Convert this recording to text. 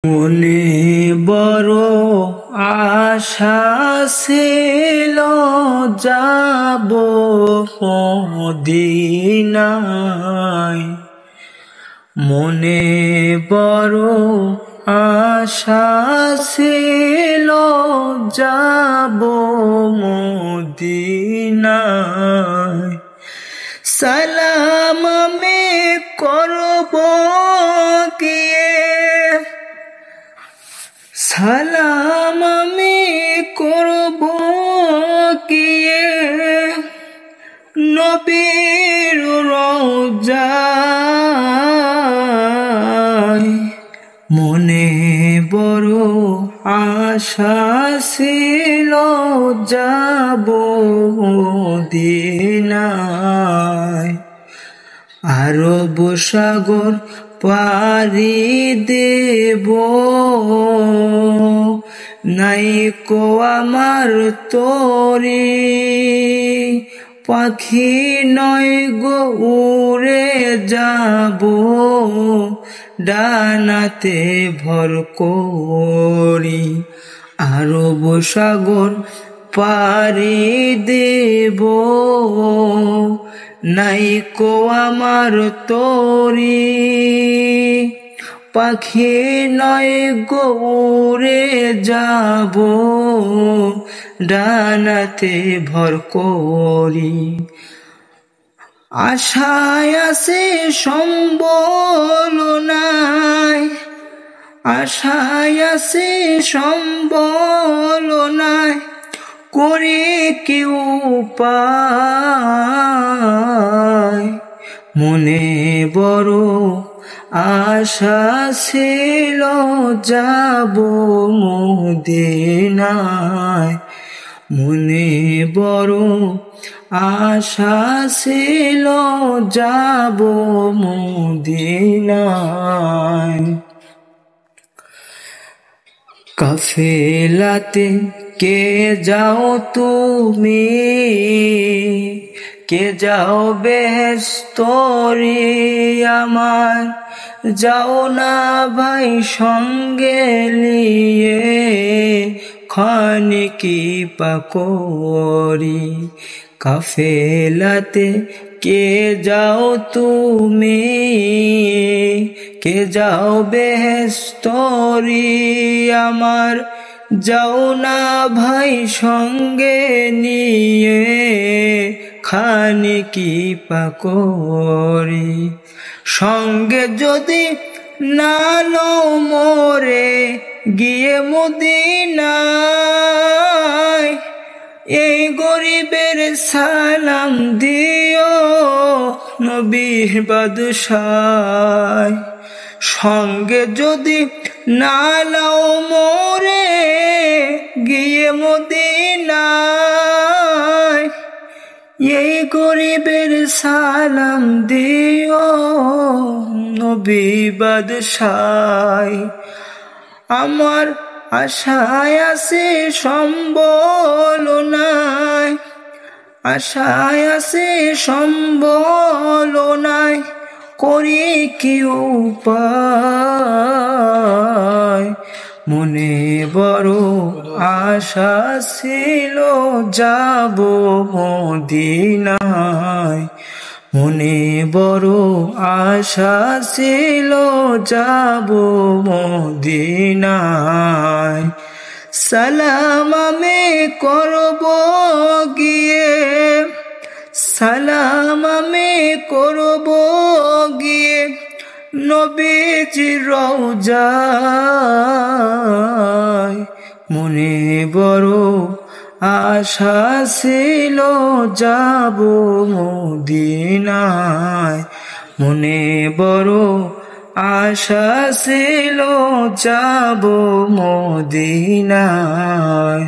মনে বড় আশা ছিল যাব মদিনায়। মনে বড় আশা ছিল যাব মদিনায়। সালাম আমি করব গিয়ে, সালাম আমি করব গিয়ে নবীর রওজায়। মনে বড় আশা ছিল যাব মদিনায়। আরব সাগর পাড়ি দেব, নাই কো আমার তরি। পাখি নয় গো উড়ে যাব, ডানাতে ভর করি। আরব সাগর পাড়ি দেব, নাই কো আমার তরি। পাখি নয় গো উড়ে যাব, ডানাতে ভর করি। আশায় আছে সম্বল নাই, আশায় আছে সম্বল নাই। করে কি উপায়। মনে বড় আশা ছিল যাব মদিনায়। মনে বড় আশা ছিল যাব মদিনায়। কাফেলাতে কে যাও তুমি, কে যাও বেহেশতরি আমার। যাও না ভাই সঙ্গে নিয়ে, খানিকি পাকরি। কাফেলাতে কে যাও তুমি, কে যাও বেহেশতরি আমার। যাও না ভাই সঙ্গে নিয়ে, খানিকি পাকরি। সঙ্গে যদি না লও মোরে গিয়ে মদিনায়, এই গরিবের সালাম দিও নবীর বাদশায়। সঙ্গে যদি না লও মোরে গিয়ে মদিনায়, এই গরিবের সালাম দিও নবী বাদশায়। আমার আশায় আছে সম্বল নাই, আশায় আছে সম্বল নাই। করি কি উপায়। মনে বড় আশা ছিল যাব মদিনায়। মনে বড় আশা ছিল যাব মদিনায়। সালাম আমি করব গিয়ে, সালাম আমি করব গিয়ে নবীজির রওজায়। মনে বড় আশা ছিল যাব মদিনায়। মনে বড় আশা ছিল যাব মদিনায়।